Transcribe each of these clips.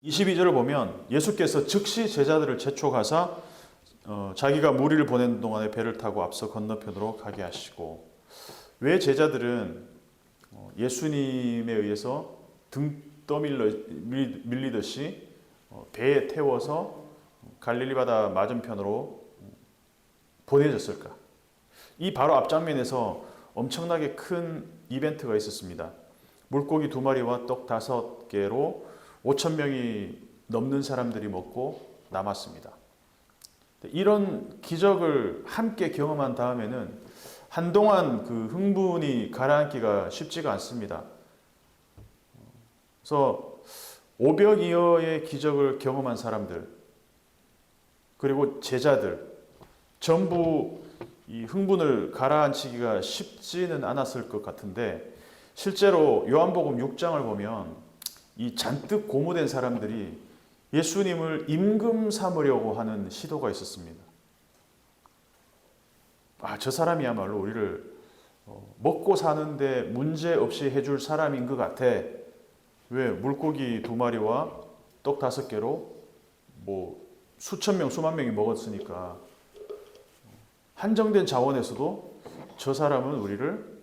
22절을 보면 예수께서 즉시 제자들을 재촉하사 자기가 무리를 보내는 동안에 배를 타고 앞서 건너편으로 가게 하시고, 왜 제자들은 예수님에 의해서 등 떠밀리듯이 배에 태워서 갈릴리 바다 맞은편으로 보내졌을까? 이 바로 앞장면에서 엄청나게 큰 이벤트가 있었습니다. 물고기 2마리와 떡 5개로 5,000명이 넘는 사람들이 먹고 남았습니다. 이런 기적을 함께 경험한 다음에는 한동안 그 흥분이 가라앉기가 쉽지가 않습니다. 그래서 500여의 기적을 경험한 사람들, 그리고 제자들, 전부 이 흥분을 가라앉히기가 쉽지는 않았을 것 같은데, 실제로 요한복음 6장을 보면 이 잔뜩 고무된 사람들이 예수님을 임금 삼으려고 하는 시도가 있었습니다. 저 사람이야말로 우리를 먹고 사는데 문제 없이 해줄 사람인 것 같아. 왜? 물고기 2마리와 떡 5개로 수천 명, 수만 명이 먹었으니까 한정된 자원에서도 저 사람은 우리를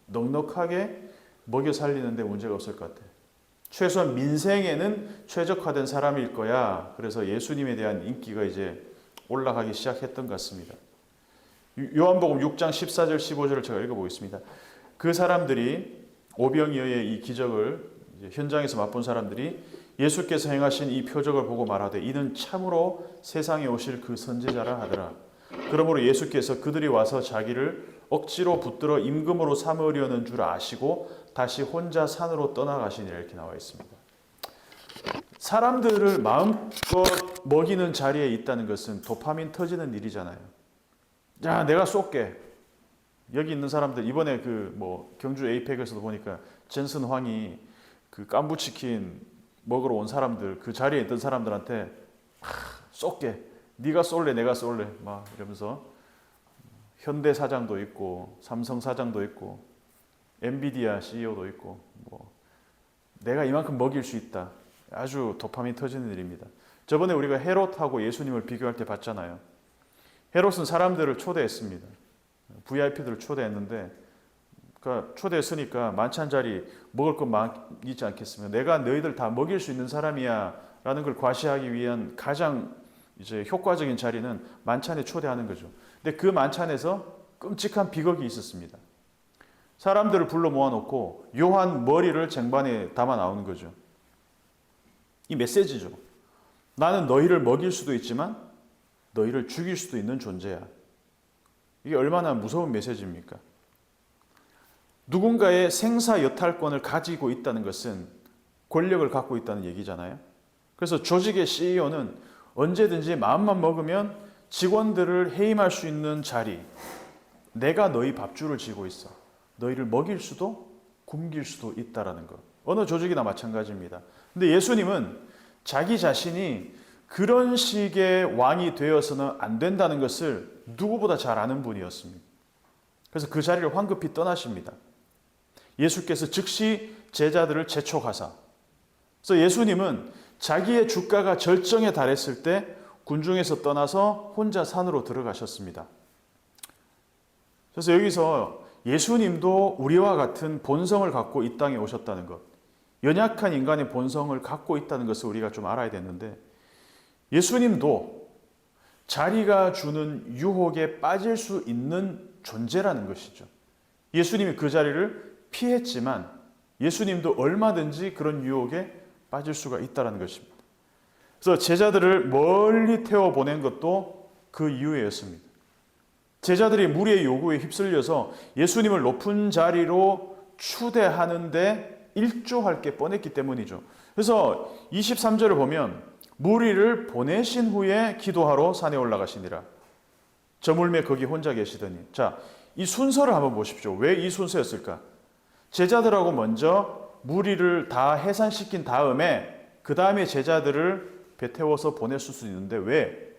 넉넉하게 먹여 살리는데 문제가 없을 것 같아. 최소한 민생에는 최적화된 사람일 거야. 그래서 예수님에 대한 인기가 이제 올라가기 시작했던 것 같습니다. 요한복음 6장 14절 15절을 제가 읽어보겠습니다. 그 사람들이 오병이어의 이 기적을 현장에서 맛본 사람들이 예수께서 행하신 이 표적을 보고 말하되 이는 참으로 세상에 오실 그 선지자라 하더라. 그러므로 예수께서 그들이 와서 자기를 억지로 붙들어 임금으로 삼으려는 줄 아시고 다시 혼자 산으로 떠나가시니라, 이렇게 나와 있습니다. 사람들을 마음껏 먹이는 자리에 있다는 것은 도파민 터지는 일이잖아요. 야, 내가 쏠게. 여기 있는 사람들, 이번에 경주 에이펙에서도 보니까 젠슨 황이 그 깐부치킨 먹으러 온 사람들, 그 자리에 있던 사람들한테 쏠게. 네가 쏠래, 내가 쏠래. 막 이러면서 현대 사장도 있고 삼성 사장도 있고 엔비디아 CEO도 있고 내가 이만큼 먹일 수 있다. 아주 도파민 터지는 일입니다. 저번에 우리가 헤롯하고 예수님을 비교할 때 봤잖아요. 헤롯은 사람들을 초대했습니다. VIP들을 초대했는데, 그러니까 초대했으니까 만찬 자리 먹을 것 많지 않겠습니까? 내가 너희들 다 먹일 수 있는 사람이야 라는 걸 과시하기 위한 가장 이제 효과적인 자리는 만찬에 초대하는 거죠. 근데 그 만찬에서 끔찍한 비극이 있었습니다. 사람들을 불러 모아놓고 묘한 머리를 쟁반에 담아 나오는 거죠. 이 메시지죠. 나는 너희를 먹일 수도 있지만 너희를 죽일 수도 있는 존재야. 이게 얼마나 무서운 메시지입니까? 누군가의 생사여탈권을 가지고 있다는 것은 권력을 갖고 있다는 얘기잖아요. 그래서 조직의 CEO는 언제든지 마음만 먹으면 직원들을 해임할 수 있는 자리, 내가 너희 밥줄을 쥐고 있어. 너희를 먹일 수도 굶길 수도 있다라는 것. 어느 조직이나 마찬가지입니다. 근데 예수님은 자기 자신이 그런 식의 왕이 되어서는 안 된다는 것을 누구보다 잘 아는 분이었습니다. 그래서 그 자리를 황급히 떠나십니다. 예수께서 즉시 제자들을 재촉하사. 그래서 예수님은 자기의 주가가 절정에 달했을 때 군중에서 떠나서 혼자 산으로 들어가셨습니다. 그래서 여기서 예수님도 우리와 같은 본성을 갖고 이 땅에 오셨다는 것, 연약한 인간의 본성을 갖고 있다는 것을 우리가 좀 알아야 되는데, 예수님도 자리가 주는 유혹에 빠질 수 있는 존재라는 것이죠. 예수님이 그 자리를 피했지만 예수님도 얼마든지 그런 유혹에 빠질 수가 있다는 것입니다. 그래서 제자들을 멀리 태워 보낸 것도 그 이유였습니다. 제자들이 무리의 요구에 휩쓸려서 예수님을 높은 자리로 추대하는데 일조할 게 뻔했기 때문이죠. 그래서 23절을 보면 무리를 보내신 후에 기도하러 산에 올라가시니라. 저물매 거기 혼자 계시더니. 자, 이 순서를 한번 보십시오. 왜 이 순서였을까? 제자들하고 먼저 무리를 다 해산시킨 다음에 그 다음에 제자들을 배 태워서 보냈을 수 있는데 왜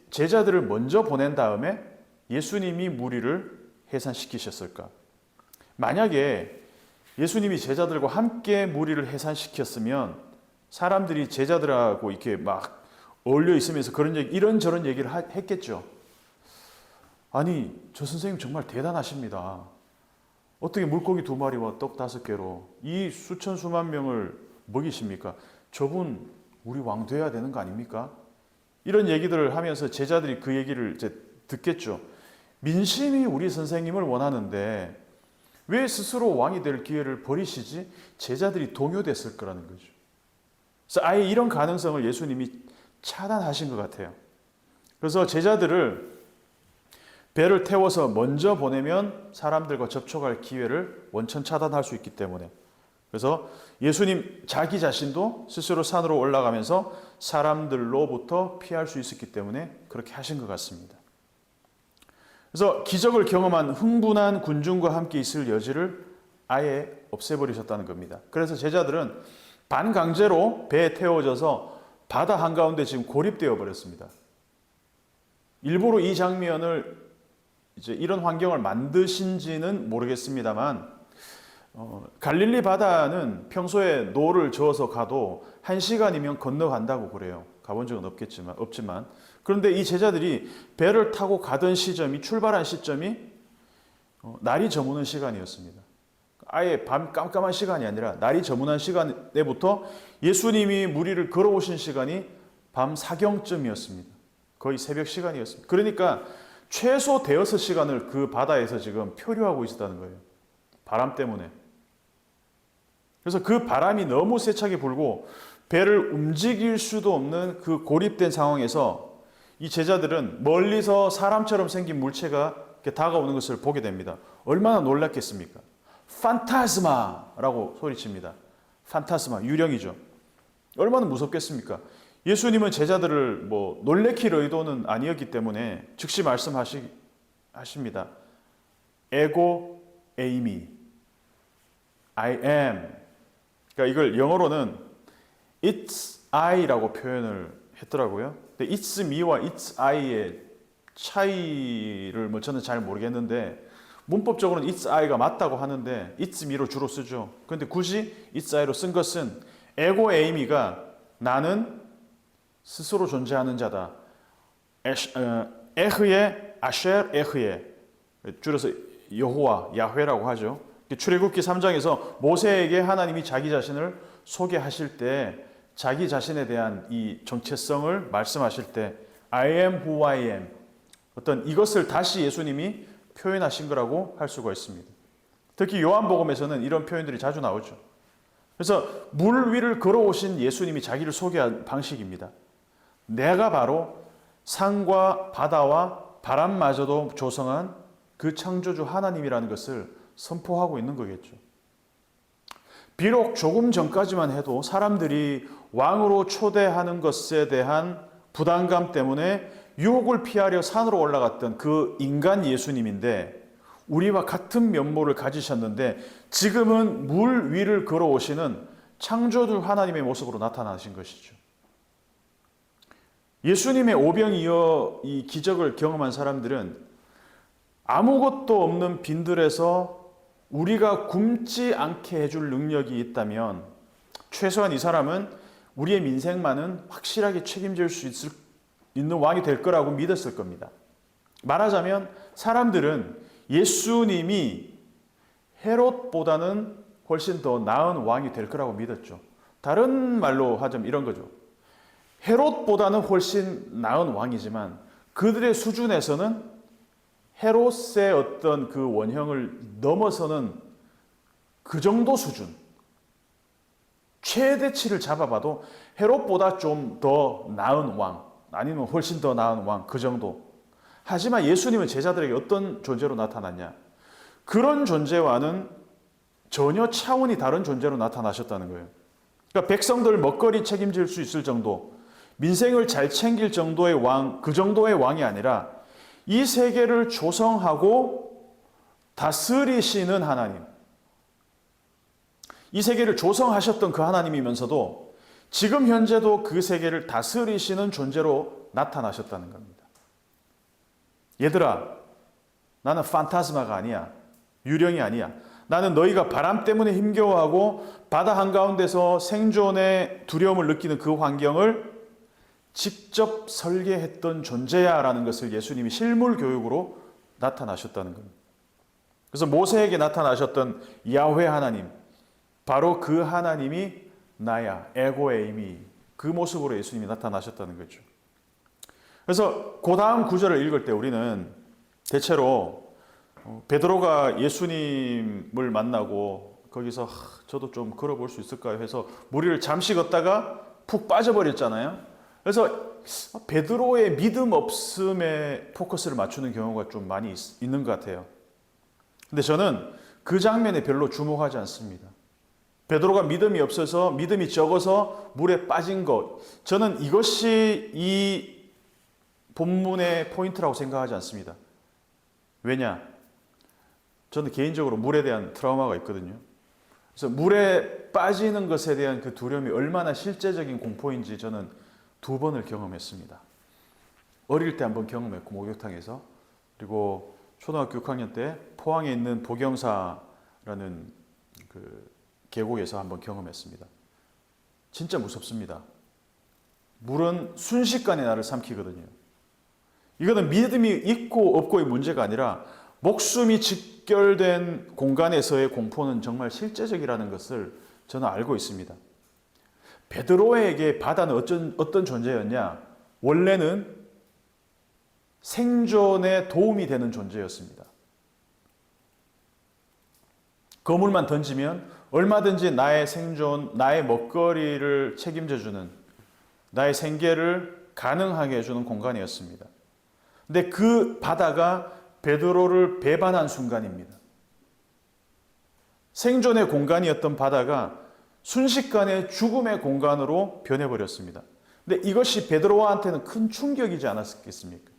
제자들을 먼저 보낸 다음에 예수님이 무리를 해산시키셨을까? 만약에 예수님이 제자들과 함께 무리를 해산시켰으면 사람들이 제자들하고 이렇게 막 어울려 있으면서 그런 얘기, 이런저런 얘기를 했겠죠. 아니, 저 선생님 정말 대단하십니다. 어떻게 물고기 2마리와 떡 5개로 이 수천 수만 명을 먹이십니까? 저분 우리 왕 돼야 되는 거 아닙니까? 이런 얘기들을 하면서 제자들이 그 얘기를 이제 듣겠죠. 민심이 우리 선생님을 원하는데 왜 스스로 왕이 될 기회를 버리시지? 제자들이 동요됐을 거라는 거죠. 그래서 아예 이런 가능성을 예수님이 차단하신 것 같아요. 그래서 제자들을 배를 태워서 먼저 보내면 사람들과 접촉할 기회를 원천 차단할 수 있기 때문에, 그래서 예수님 자기 자신도 스스로 산으로 올라가면서 사람들로부터 피할 수 있었기 때문에 그렇게 하신 것 같습니다. 그래서 기적을 경험한 흥분한 군중과 함께 있을 여지를 아예 없애버리셨다는 겁니다. 그래서 제자들은 반강제로 배에 태워져서 바다 한가운데 지금 고립되어 버렸습니다. 일부러 이 장면을 이제 이런 환경을 만드신지는 모르겠습니다만, 갈릴리 바다는 평소에 노를 저어서 가도 1시간이면 건너간다고 그래요. 가본 적은 없지만. 그런데 이 제자들이 배를 타고 가던 시점이, 출발한 시점이 날이 저무는 시간이었습니다. 아예 밤 깜깜한 시간이 아니라 날이 저무는 시간에부터 예수님이 무리를 걸어오신 시간이 밤 사경쯤이었습니다. 거의 새벽 시간이었습니다. 그러니까 최소 대여섯 시간을 그 바다에서 지금 표류하고 있었다는 거예요. 바람 때문에. 그래서 그 바람이 너무 세차게 불고 배를 움직일 수도 없는 그 고립된 상황에서 이 제자들은 멀리서 사람처럼 생긴 물체가 이렇게 다가오는 것을 보게 됩니다. 얼마나 놀랐겠습니까? 판타스마라고 소리칩니다. 판타스마, 유령이죠. 얼마나 무섭겠습니까? 예수님은 제자들을 놀래킬 의도는 아니었기 때문에 즉시 말씀하십니다. 에고 에이미, I am. 그러니까 이걸 영어로는 It's I라고 표현을 했더라고요. 근데 It's me와 It's I의 차이를 저는 잘 모르겠는데, 문법적으로는 It's I가 맞다고 하는데 It's me로 주로 쓰죠. 그런데 굳이 It's I로 쓴 것은 에고 에이미가 나는 스스로 존재하는 자다. 에흐에 아쉘 에흐에, 줄여서 여호와 야훼라고 하죠. 출애굽기 3장에서 모세에게 하나님이 자기 자신을 소개하실 때 자기 자신에 대한 이 정체성을 말씀하실 때 I am who I am, 어떤 이것을 다시 예수님이 표현하신 거라고 할 수가 있습니다. 특히 요한복음에서는 이런 표현들이 자주 나오죠. 그래서 물 위를 걸어오신 예수님이 자기를 소개한 방식입니다. 내가 바로 산과 바다와 바람마저도 조성한 그 창조주 하나님이라는 것을 선포하고 있는 거겠죠. 비록 조금 전까지만 해도 사람들이 왕으로 초대하는 것에 대한 부담감 때문에 유혹을 피하려 산으로 올라갔던 그 인간 예수님인데, 우리와 같은 면모를 가지셨는데 지금은 물 위를 걸어오시는 창조주 하나님의 모습으로 나타나신 것이죠. 예수님의 오병이어 이 기적을 경험한 사람들은 아무것도 없는 빈들에서 우리가 굶지 않게 해줄 능력이 있다면 최소한 이 사람은 우리의 민생만은 확실하게 책임질 수 있는 왕이 될 거라고 믿었을 겁니다. 말하자면 사람들은 예수님이 헤롯보다는 훨씬 더 나은 왕이 될 거라고 믿었죠. 다른 말로 하자면 이런 거죠. 헤롯보다는 훨씬 나은 왕이지만 그들의 수준에서는 헤롯의 어떤 그 원형을 넘어서는 그 정도 수준, 최대치를 잡아봐도 헤롯보다 좀 더 나은 왕, 아니면 훨씬 더 나은 왕, 그 정도. 하지만 예수님은 제자들에게 어떤 존재로 나타났냐? 그런 존재와는 전혀 차원이 다른 존재로 나타나셨다는 거예요. 그러니까 백성들 먹거리 책임질 수 있을 정도, 민생을 잘 챙길 정도의 왕, 그 정도의 왕이 아니라 이 세계를 조성하고 다스리시는 하나님, 이 세계를 조성하셨던 그 하나님이면서도 지금 현재도 그 세계를 다스리시는 존재로 나타나셨다는 겁니다. 얘들아, 나는 판타스마가 아니야. 유령이 아니야. 나는 너희가 바람 때문에 힘겨워하고 바다 한가운데서 생존의 두려움을 느끼는 그 환경을 직접 설계했던 존재야 라는 것을 예수님이 실물 교육으로 나타나셨다는 겁니다. 그래서 모세에게 나타나셨던 야훼 하나님, 바로 그 하나님이 나야, 에고에임이 그 모습으로 예수님이 나타나셨다는 거죠. 그래서 그 다음 구절을 읽을 때 우리는 대체로 베드로가 예수님을 만나고 거기서 저도 좀 걸어볼 수 있을까요? 해서 무리를 잠시 걷다가 푹 빠져버렸잖아요. 그래서 베드로의 믿음 없음에 포커스를 맞추는 경우가 좀 많이 있는 것 같아요. 근데 저는 그 장면에 별로 주목하지 않습니다. 베드로가 믿음이 없어서, 믿음이 적어서 물에 빠진 것, 저는 이것이 이 본문의 포인트라고 생각하지 않습니다. 왜냐? 저는 개인적으로 물에 대한 트라우마가 있거든요. 그래서 물에 빠지는 것에 대한 그 두려움이 얼마나 실제적인 공포인지 저는 2번을 경험했습니다. 어릴 때 한번 경험했고, 목욕탕에서. 그리고 초등학교 6학년 때 포항에 있는 보경사라는 그 계곡에서 한번 경험했습니다. 진짜 무섭습니다. 물은 순식간에 나를 삼키거든요. 이거는 믿음이 있고 없고의 문제가 아니라 목숨이 직결된 공간에서의 공포는 정말 실제적이라는 것을 저는 알고 있습니다. 베드로에게 바다는 어떤 존재였냐? 원래는 생존에 도움이 되는 존재였습니다. 그물만 던지면 얼마든지 나의 생존, 나의 먹거리를 책임져주는, 나의 생계를 가능하게 해주는 공간이었습니다. 근데 그 바다가 베드로를 배반한 순간입니다. 생존의 공간이었던 바다가 순식간에 죽음의 공간으로 변해버렸습니다. 근데 이것이 베드로한테는 큰 충격이지 않았겠습니까?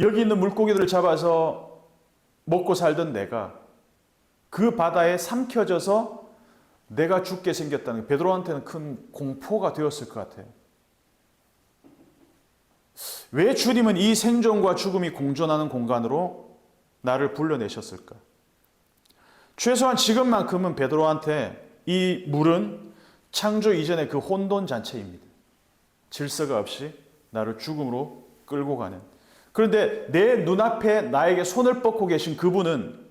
여기 있는 물고기들을 잡아서 먹고 살던 내가 그 바다에 삼켜져서 내가 죽게 생겼다는 게 베드로한테는 큰 공포가 되었을 것 같아요. 왜 주님은 이 생존과 죽음이 공존하는 공간으로 나를 불러내셨을까? 최소한 지금만큼은 베드로한테 이 물은 창조 이전의 그 혼돈 잔체입니다. 질서가 없이 나를 죽음으로 끌고 가는. 그런데 내 눈앞에 나에게 손을 뻗고 계신 그분은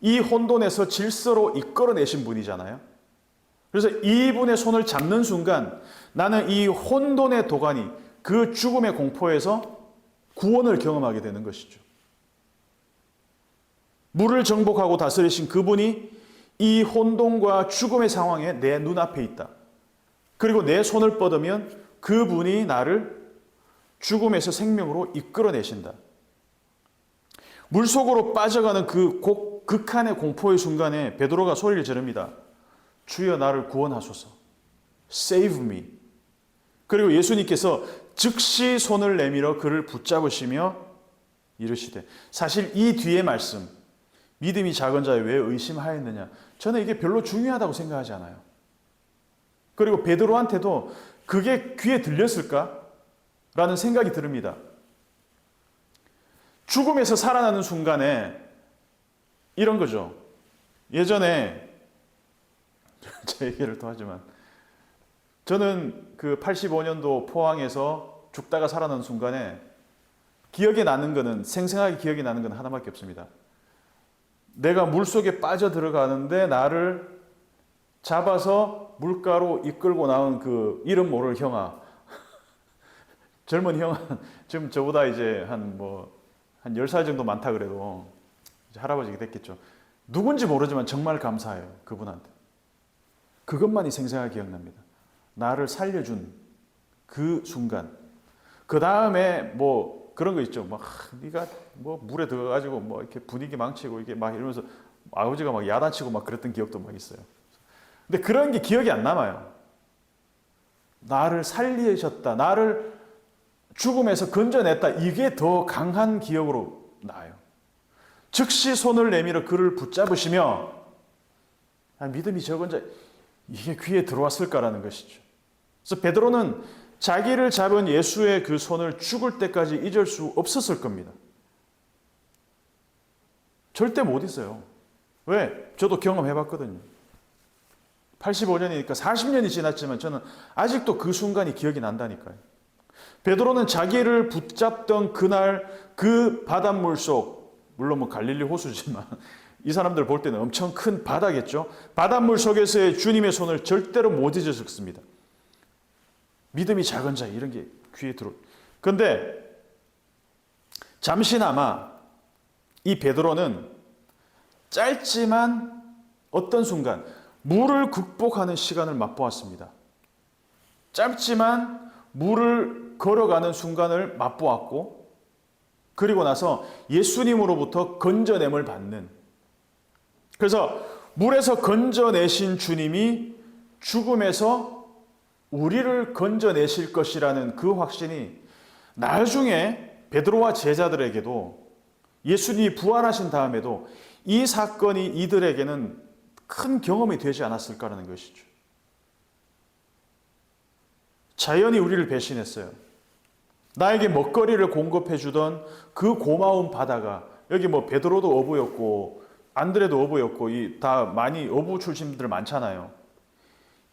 이 혼돈에서 질서로 이끌어내신 분이잖아요. 그래서 이분의 손을 잡는 순간 나는 이 혼돈의 도가니, 그 죽음의 공포에서 구원을 경험하게 되는 것이죠. 물을 정복하고 다스리신 그분이 이 혼돈과 죽음의 상황에 내 눈앞에 있다. 그리고 내 손을 뻗으면 그분이 나를 죽음에서 생명으로 이끌어내신다. 물속으로 빠져가는 그 극한의 공포의 순간에 베드로가 소리를 지릅니다. 주여 나를 구원하소서. Save me. 그리고 예수님께서 즉시 손을 내밀어 그를 붙잡으시며 이르시되, 사실 이 뒤의 말씀, 믿음이 작은 자여 왜 의심하였느냐, 저는 이게 별로 중요하다고 생각하지 않아요. 그리고 베드로한테도 그게 귀에 들렸을까? 라는 생각이 듭니다. 죽음에서 살아나는 순간에 이런 거죠. 예전에 제 얘기를 또 하지만 저는 그 85년도 포항에서 죽다가 살아난 순간에 기억에 나는 거는, 생생하게 기억이 나는 건 하나밖에 없습니다. 내가 물속에 빠져 들어가는데 나를 잡아서 물가로 이끌고 나온 그 이름 모를 형아. 젊은 형은 지금 저보다 이제 한 10살 정도 많다 그래도 이제 할아버지가 됐겠죠. 누군지 모르지만 정말 감사해요. 그분한테. 그것만이 생생하게 기억납니다. 나를 살려준 그 순간. 그 다음에 뭐 그런 거 있죠. 막 네가 뭐 물에 들어가가지고 뭐 이렇게 분위기 망치고 이게 막 이러면서 아버지가 막 야단치고 막 그랬던 기억도 막 있어요. 근데 그런 게 기억이 안 남아요. 나를 살리셨다. 나를 죽음에서 건져냈다. 이게 더 강한 기억으로 나요. 즉시 손을 내밀어 그를 붙잡으시며, 믿음이 적은 자, 이게 귀에 들어왔을까라는 것이죠. 그래서 베드로는 자기를 잡은 예수의 그 손을 죽을 때까지 잊을 수 없었을 겁니다. 절대 못 있어요. 왜? 저도 경험해봤거든요. 85년이니까 40년이 지났지만 저는 아직도 그 순간이 기억이 난다니까요. 베드로는 자기를 붙잡던 그날 그 바닷물 속, 물론 뭐 갈릴리 호수지만 이 사람들 볼 때는 엄청 큰 바다겠죠. 바닷물 속에서의 주님의 손을 절대로 못 잊어졌습니다. 믿음이 작은 자 이런 게 귀에 들어. 그런데 잠시나마 이 베드로는 짧지만 어떤 순간 물을 극복하는 시간을 맛보았습니다. 짧지만 물을 걸어가는 순간을 맛보았고, 그리고 나서 예수님으로부터 건져냄을 받는, 그래서 물에서 건져내신 주님이 죽음에서 우리를 건져내실 것이라는 그 확신이 나중에 베드로와 제자들에게도, 예수님이 부활하신 다음에도 이 사건이 이들에게는 큰 경험이 되지 않았을까라는 것이죠. 자연이 우리를 배신했어요. 나에게 먹거리를 공급해 주던 그 고마운 바다가, 여기 뭐 베드로도 어부였고 안드레도 어부였고 다 많이 어부 출신들 많잖아요.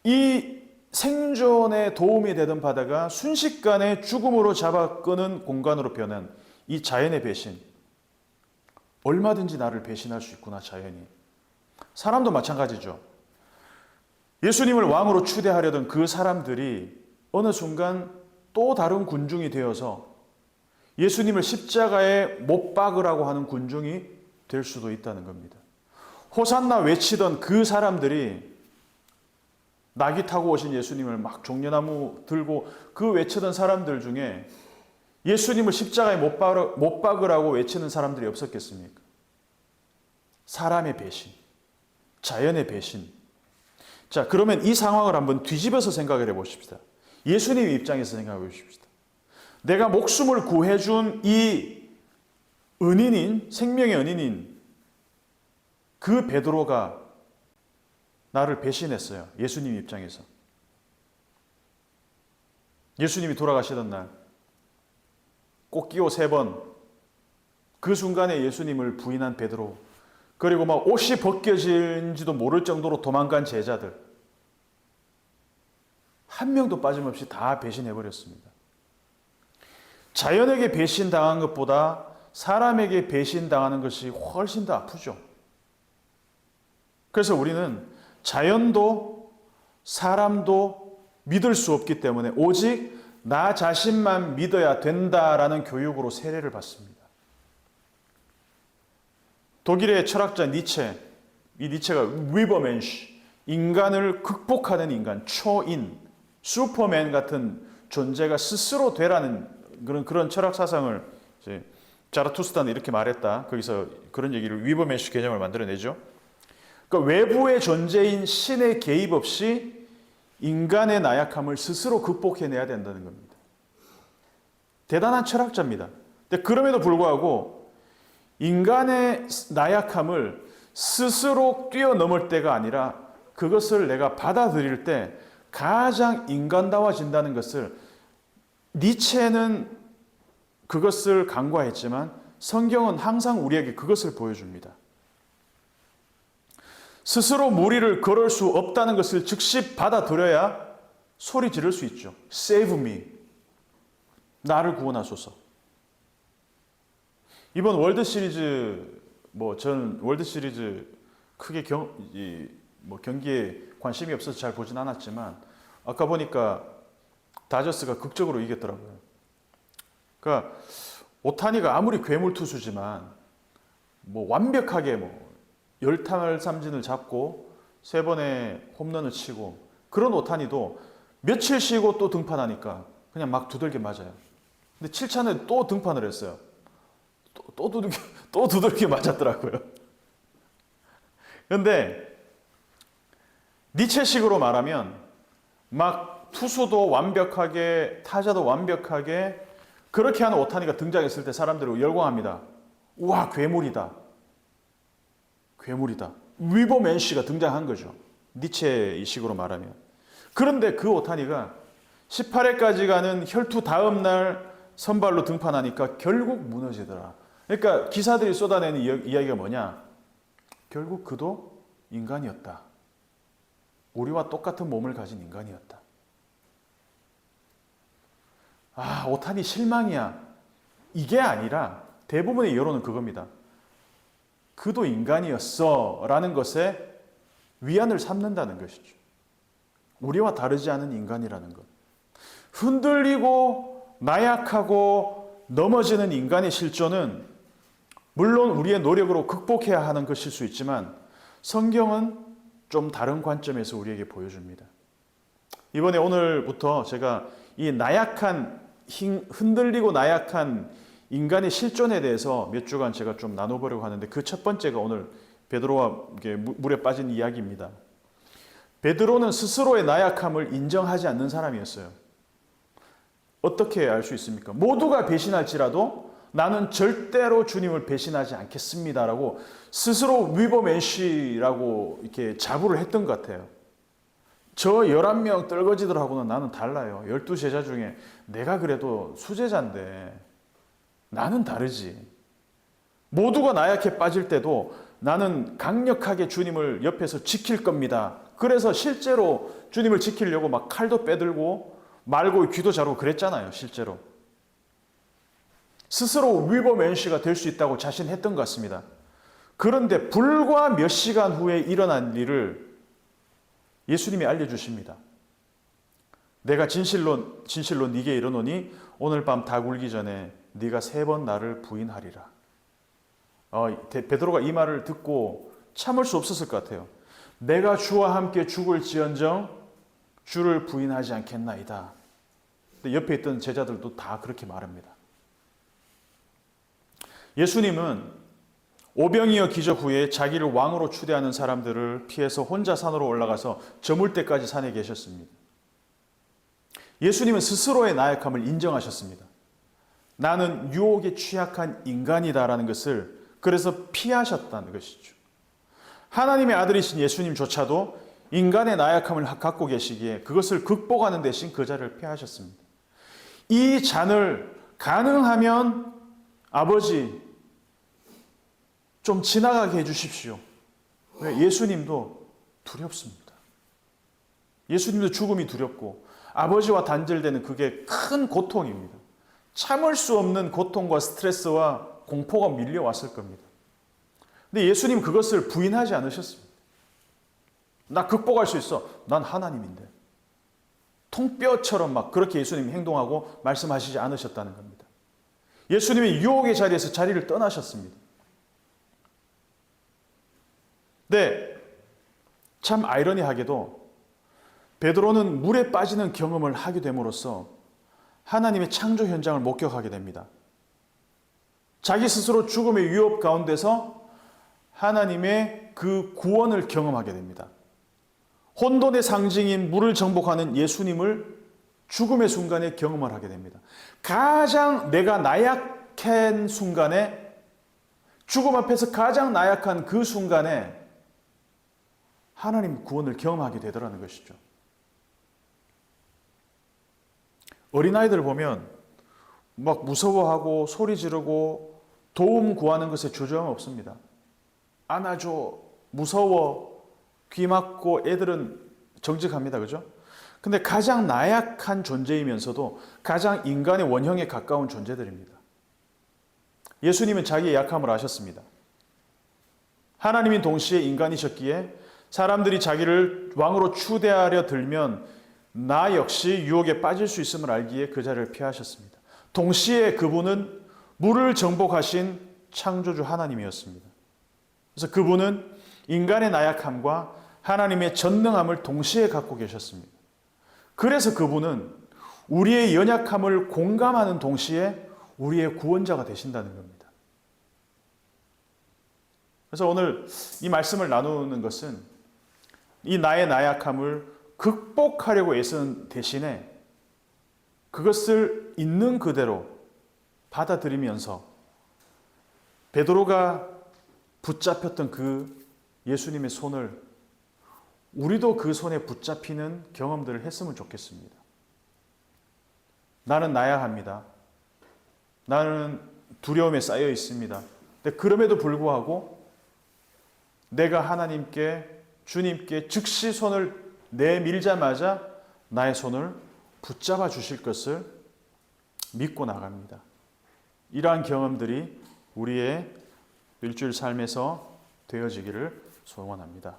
이 생존에 도움이 되던 바다가 순식간에 죽음으로 잡아 끄는 공간으로 변한 이 자연의 배신. 얼마든지 나를 배신할 수 있구나, 자연이. 사람도 마찬가지죠. 예수님을 왕으로 추대하려던 그 사람들이 어느 순간 또 다른 군중이 되어서 예수님을 십자가에 못 박으라고 하는 군중이 될 수도 있다는 겁니다. 호산나 외치던 그 사람들이 나귀 타고 오신 예수님을 막 종려나무 들고 그 외치던 사람들 중에 예수님을 십자가에 못 박으라고 외치는 사람들이 없었겠습니까? 사람의 배신, 자연의 배신. 자, 그러면 이 상황을 한번 뒤집어서 생각을 해보십시다. 예수님 입장에서 생각해 보십시다. 내가 목숨을 구해준 이 은인인, 생명의 은인인 그 베드로가 나를 배신했어요. 예수님 입장에서. 예수님이 돌아가시던 날 꽃기호 3번, 그 순간에 예수님을 부인한 베드로, 그리고 막 옷이 벗겨진지도 모를 정도로 도망간 제자들, 한 명도 빠짐없이 다 배신해버렸습니다. 자연에게 배신당한 것보다 사람에게 배신당하는 것이 훨씬 더 아프죠. 그래서 우리는 자연도 사람도 믿을 수 없기 때문에 오직 나 자신만 믿어야 된다라는 교육으로 세례를 받습니다. 독일의 철학자 니체, 이 니체가 위버멘시, 인간을 극복하는 인간, 초인, 슈퍼맨 같은 존재가 스스로 되라는 그런 철학 사상을 이제 자라투스트라는 이렇게 말했다. 거기서 그런 얘기를 위버멘시 개념을 만들어내죠. 그러니까 외부의 존재인 신의 개입 없이 인간의 나약함을 스스로 극복해내야 된다는 겁니다. 대단한 철학자입니다. 근데 그럼에도 불구하고 인간의 나약함을 스스로 뛰어넘을 때가 아니라 그것을 내가 받아들일 때 가장 인간다워진다는 것을, 니체는 그것을 간과했지만 성경은 항상 우리에게 그것을 보여줍니다. 스스로 무리를 걸을 수 없다는 것을 즉시 받아들여야 소리 지를 수 있죠. Save me. 나를 구원하소서. 이번 월드 시리즈, 전 월드 시리즈 크게 경기에 관심이 없어서 잘 보진 않았지만 아까 보니까 다저스가 극적으로 이겼더라고요. 그러니까 오타니가 아무리 괴물 투수지만 완벽하게 10타를 삼진을 잡고 3번의 홈런을 치고, 그런 오타니도 며칠 쉬고 또 등판하니까 그냥 막 두들겨 맞아요. 근데 7차는 또 등판을 했어요. 또 두들겨 맞았더라고요. 그런데 니체식으로 말하면 막 투수도 완벽하게, 타자도 완벽하게 그렇게 하는 오타니가 등장했을 때 사람들이 열광합니다. 우와, 괴물이다. 괴물이다. 위버맨시가 등장한 거죠. 니체의 식으로 말하면. 그런데 그 오타니가 18회까지 가는 혈투 다음 날 선발로 등판하니까 결국 무너지더라. 그러니까 기사들이 쏟아내는 이야기가 뭐냐? 결국 그도 인간이었다. 우리와 똑같은 몸을 가진 인간이었다. 아, 오탄이 실망이야. 이게 아니라 대부분의 여론은 그겁니다. 그도 인간이었어 라는 것에 위안을 삼는다는 것이죠. 우리와 다르지 않은 인간이라는 것. 흔들리고 나약하고 넘어지는 인간의 실존은 물론 우리의 노력으로 극복해야 하는 것일 수 있지만 성경은 좀 다른 관점에서 우리에게 보여줍니다. 이번에 오늘부터 제가 이 흔들리고 나약한 인간의 실존에 대해서 몇 주간 제가 좀 나눠보려고 하는데 그 첫 번째가 오늘 베드로와 물에 빠진 이야기입니다. 베드로는 스스로의 나약함을 인정하지 않는 사람이었어요. 어떻게 알 수 있습니까? 모두가 배신할지라도 나는 절대로 주님을 배신하지 않겠습니다라고 스스로 위버맨시라고 이렇게 자부를 했던 것 같아요. 저 11명 떨거지들하고는 나는 달라요. 12제자 중에 내가 그래도 수제자인데 나는 다르지. 모두가 나약해 빠질 때도 나는 강력하게 주님을 옆에서 지킬 겁니다. 그래서 실제로 주님을 지키려고 막 칼도 빼들고 말고 귀도 자르고 그랬잖아요. 실제로. 스스로 위버맨시가 될 수 있다고 자신했던 것 같습니다. 그런데 불과 몇 시간 후에 일어난 일을 예수님이 알려주십니다. 내가 진실로 네게 이르노니 오늘 밤 다 굴기 전에 네가 3번 나를 부인하리라. 베드로가 이 말을 듣고 참을 수 없었을 것 같아요. 내가 주와 함께 죽을지언정 주를 부인하지 않겠나이다. 근데 옆에 있던 제자들도 다 그렇게 말합니다. 예수님은 오병이어 기적 후에 자기를 왕으로 추대하는 사람들을 피해서 혼자 산으로 올라가서 저물 때까지 산에 계셨습니다. 예수님은 스스로의 나약함을 인정하셨습니다. 나는 유혹에 취약한 인간이다라는 것을 그래서 피하셨다는 것이죠. 하나님의 아들이신 예수님조차도 인간의 나약함을 갖고 계시기에 그것을 극복하는 대신 그 자리를 피하셨습니다. 이 잔을 가능하면 아버지 좀 지나가게 해주십시오. 예수님도 두렵습니다. 예수님도 죽음이 두렵고 아버지와 단절되는 그게 큰 고통입니다. 참을 수 없는 고통과 스트레스와 공포가 밀려왔을 겁니다. 근데 예수님 그것을 부인하지 않으셨습니다. 나 극복할 수 있어. 난 하나님인데. 통뼈처럼 막 그렇게 예수님이 행동하고 말씀하시지 않으셨다는 겁니다. 예수님이 유혹의 자리에서 자리를 떠나셨습니다. 네, 참 아이러니하게도 베드로는 물에 빠지는 경험을 하게 됨으로써 하나님의 창조 현장을 목격하게 됩니다. 자기 스스로 죽음의 위협 가운데서 하나님의 그 구원을 경험하게 됩니다. 혼돈의 상징인 물을 정복하는 예수님을 죽음의 순간에 경험을 하게 됩니다. 가장 내가 나약한 순간에, 죽음 앞에서 가장 나약한 그 순간에 하나님 구원을 경험하게 되더라는 것이죠. 어린아이들 보면 막 무서워하고 소리 지르고 도움 구하는 것에 주저함 없습니다. 안아줘, 무서워, 귀 막고 애들은 정직합니다. 그죠? 근데 가장 나약한 존재이면서도 가장 인간의 원형에 가까운 존재들입니다. 예수님은 자기의 약함을 아셨습니다. 하나님인 동시에 인간이셨기에 사람들이 자기를 왕으로 추대하려 들면 나 역시 유혹에 빠질 수 있음을 알기에 그 자리를 피하셨습니다. 동시에 그분은 물을 정복하신 창조주 하나님이었습니다. 그래서 그분은 인간의 나약함과 하나님의 전능함을 동시에 갖고 계셨습니다. 그래서 그분은 우리의 연약함을 공감하는 동시에 우리의 구원자가 되신다는 겁니다. 그래서 오늘 이 말씀을 나누는 것은 이 나의 나약함을 극복하려고 애쓰는 대신에 그것을 있는 그대로 받아들이면서 베드로가 붙잡혔던 그 예수님의 손을 우리도 그 손에 붙잡히는 경험들을 했으면 좋겠습니다. 나는 나야 합니다. 나는 두려움에 쌓여 있습니다. 근데 그럼에도 불구하고 내가 하나님께 주님께 즉시 손을 내밀자마자 나의 손을 붙잡아 주실 것을 믿고 나갑니다. 이러한 경험들이 우리의 일주일 삶에서 되어지기를 소원합니다.